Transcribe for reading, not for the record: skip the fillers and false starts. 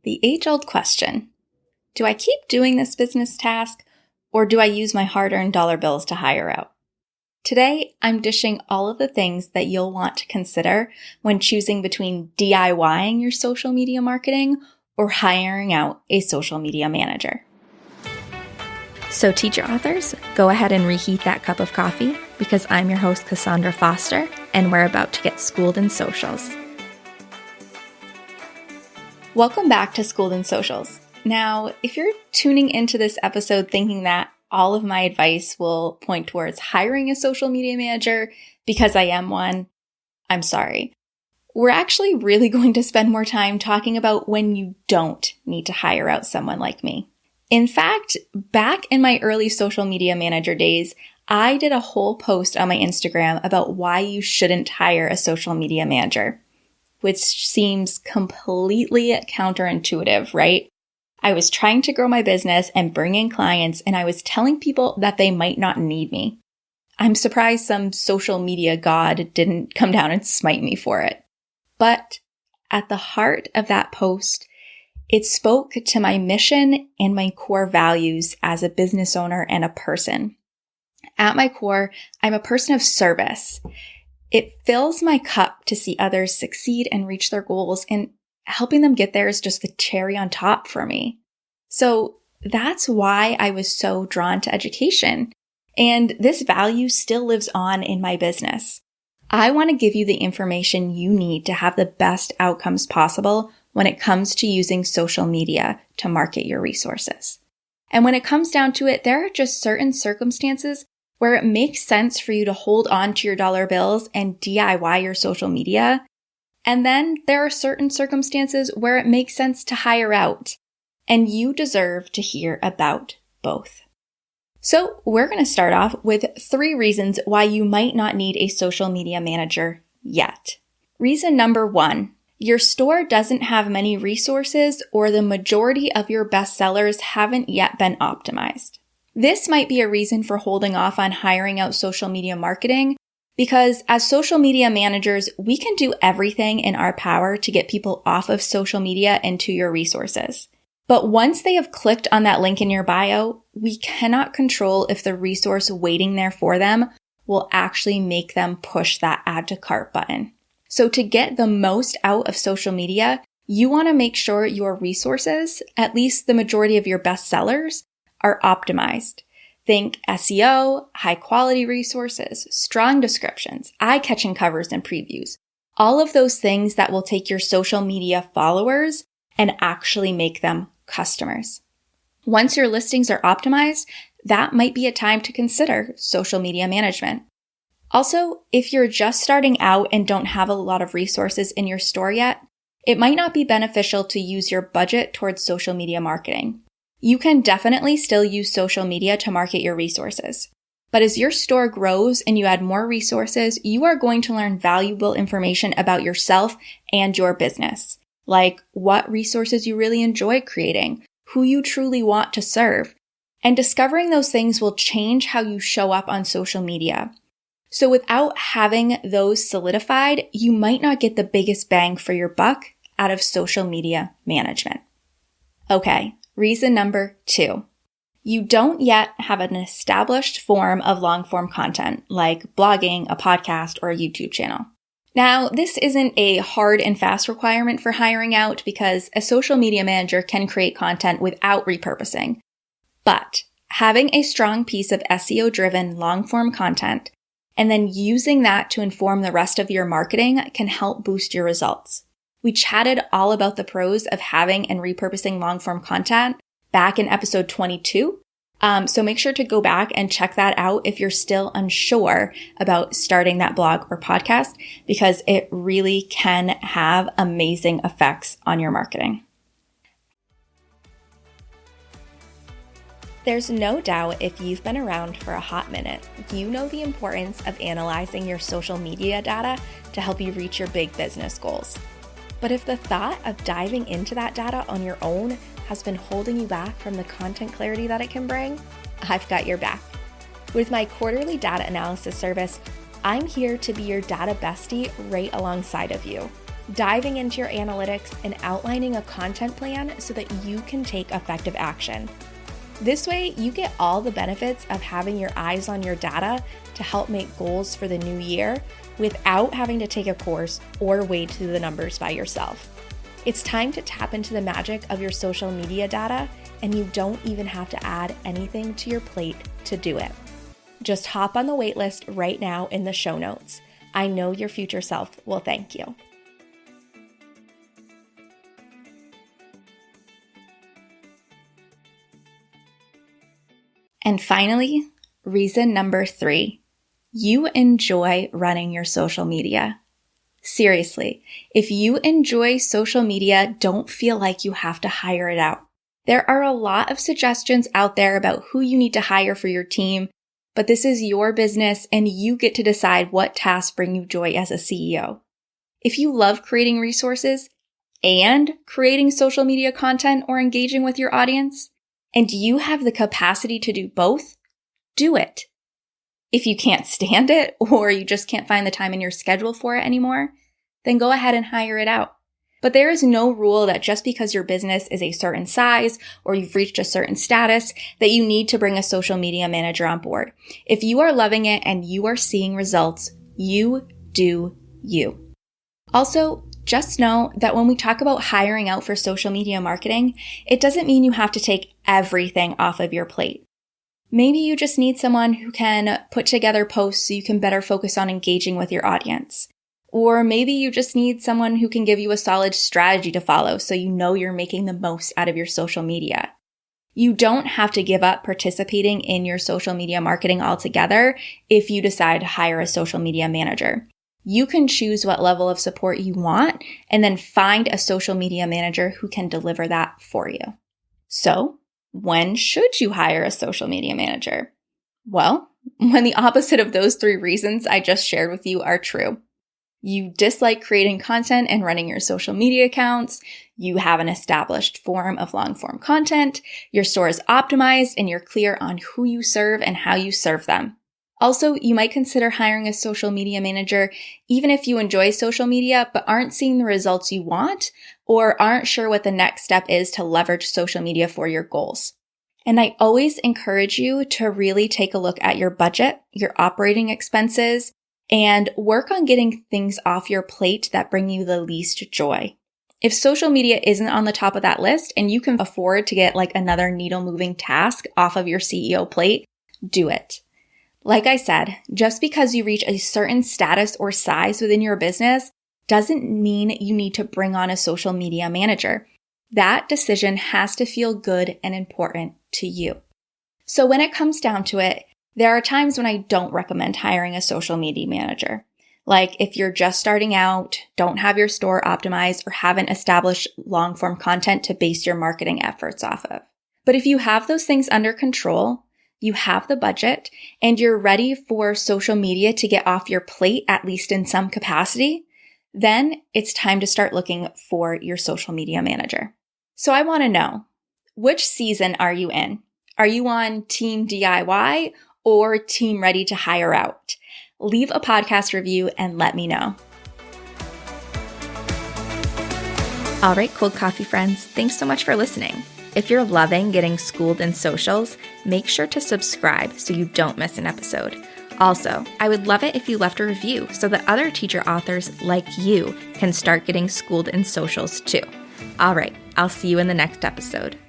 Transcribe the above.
The age-old question. Do I keep doing this business task, or do I use my hard-earned dollar bills to hire out? Today, I'm dishing all of the things that you'll want to consider when choosing between DIYing your social media marketing or hiring out a social media manager. So teacher authors, go ahead and reheat that cup of coffee because I'm your host, Cassandra Foster, and we're about to get schooled in socials. Welcome back to Schooled in Socials. Now, if you're tuning into this episode thinking that all of my advice will point towards hiring a social media manager because I am one, I'm sorry. We're actually really going to spend more time talking about when you don't need to hire out someone like me. In fact, back in my early social media manager days, I did a whole post on my Instagram about why you shouldn't hire a social media manager, which seems completely counterintuitive, right? I was trying to grow my business and bring in clients, and I was telling people that they might not need me. I'm surprised some social media god didn't come down and smite me for it. But at the heart of that post, it spoke to my mission and my core values as a business owner and a person. At my core, I'm a person of service. It fills my cup to see others succeed and reach their goals, and helping them get there is just the cherry on top for me. So that's why I was so drawn to education. And this value still lives on in my business. I want to give you the information you need to have the best outcomes possible when it comes to using social media to market your resources. And when it comes down to it, there are just certain circumstances where it makes sense for you to hold on to your dollar bills and DIY your social media. And then there are certain circumstances where it makes sense to hire out. And you deserve to hear about both. So we're going to start off with 3 reasons why you might not need a social media manager yet. Reason number 1, your store doesn't have many resources, or the majority of your bestsellers haven't yet been optimized. This might be a reason for holding off on hiring out social media marketing, because as social media managers, we can do everything in our power to get people off of social media into your resources. But once they have clicked on that link in your bio, we cannot control if the resource waiting there for them will actually make them push that add to cart button. So to get the most out of social media, you want to make sure your resources, at least the majority of your bestsellers, are optimized. Think SEO, high quality resources, strong descriptions, eye-catching covers and previews. All of those things that will take your social media followers and actually make them customers. Once your listings are optimized, that might be a time to consider social media management. Also, if you're just starting out and don't have a lot of resources in your store yet, it might not be beneficial to use your budget towards social media marketing. You can definitely still use social media to market your resources. But as your store grows and you add more resources, you are going to learn valuable information about yourself and your business, like what resources you really enjoy creating, who you truly want to serve. And discovering those things will change how you show up on social media. So without having those solidified, you might not get the biggest bang for your buck out of social media management. Okay. Reason number 2, you don't yet have an established form of long-form content like blogging, a podcast, or a YouTube channel. Now, this isn't a hard and fast requirement for hiring out because a social media manager can create content without repurposing. But having a strong piece of SEO-driven long-form content and then using that to inform the rest of your marketing can help boost your results. We chatted all about the pros of having and repurposing long-form content back in episode 22. So make sure to go back and check that out if you're still unsure about starting that blog or podcast, because it really can have amazing effects on your marketing. There's no doubt if you've been around for a hot minute, you know the importance of analyzing your social media data to help you reach your big business goals. But if the thought of diving into that data on your own has been holding you back from the content clarity that it can bring, I've got your back. With my quarterly data analysis service, I'm here to be your data bestie right alongside of you. diving into your analytics and outlining a content plan so that you can take effective action. This way, you get all the benefits of having your eyes on your data to help make goals for the new year without having to take a course or wade through the numbers by yourself. It's time to tap into the magic of your social media data, and you don't even have to add anything to your plate to do it. Just hop on the waitlist right now in the show notes. I know your future self will thank you. And finally, reason number 3, you enjoy running your social media. Seriously, if you enjoy social media, don't feel like you have to hire it out. There are a lot of suggestions out there about who you need to hire for your team, but this is your business and you get to decide what tasks bring you joy as a CEO. If you love creating resources and creating social media content or engaging with your audience, and you have the capacity to do both, do it. If you can't stand it or you just can't find the time in your schedule for it anymore, then go ahead and hire it out. But there is no rule that just because your business is a certain size or you've reached a certain status that you need to bring a social media manager on board. If you are loving it and you are seeing results, you do you. Also, just know that when we talk about hiring out for social media marketing, it doesn't mean you have to take everything off of your plate. Maybe you just need someone who can put together posts so you can better focus on engaging with your audience. Or maybe you just need someone who can give you a solid strategy to follow so you know you're making the most out of your social media. You don't have to give up participating in your social media marketing altogether if you decide to hire a social media manager. You can choose what level of support you want and then find a social media manager who can deliver that for you. So, when should you hire a social media manager? Well, when the opposite of those 3 reasons I just shared with you are true. You dislike creating content and running your social media accounts, you have an established form of long-form content, your store is optimized, and you're clear on who you serve and how you serve them. Also, you might consider hiring a social media manager even if you enjoy social media but aren't seeing the results you want or aren't sure what the next step is to leverage social media for your goals. And I always encourage you to really take a look at your budget, your operating expenses, and work on getting things off your plate that bring you the least joy. If social media isn't on the top of that list and you can afford to get like another needle-moving task off of your CEO plate, do it. Like I said, just because you reach a certain status or size within your business doesn't mean you need to bring on a social media manager. That decision has to feel good and important to you. So when it comes down to it, there are times when I don't recommend hiring a social media manager. Like if you're just starting out, don't have your store optimized, or haven't established long-form content to base your marketing efforts off of. But if you have those things under control, you have the budget, and you're ready for social media to get off your plate, at least in some capacity, then it's time to start looking for your social media manager. So I want to know, which season are you in? Are you on Team DIY or Team Ready to Hire Out? Leave a podcast review and let me know. All right, cold coffee friends, thanks so much for listening. If you're loving getting schooled in socials, make sure to subscribe so you don't miss an episode. Also, I would love it if you left a review so that other teacher authors like you can start getting schooled in socials too. All right, I'll see you in the next episode.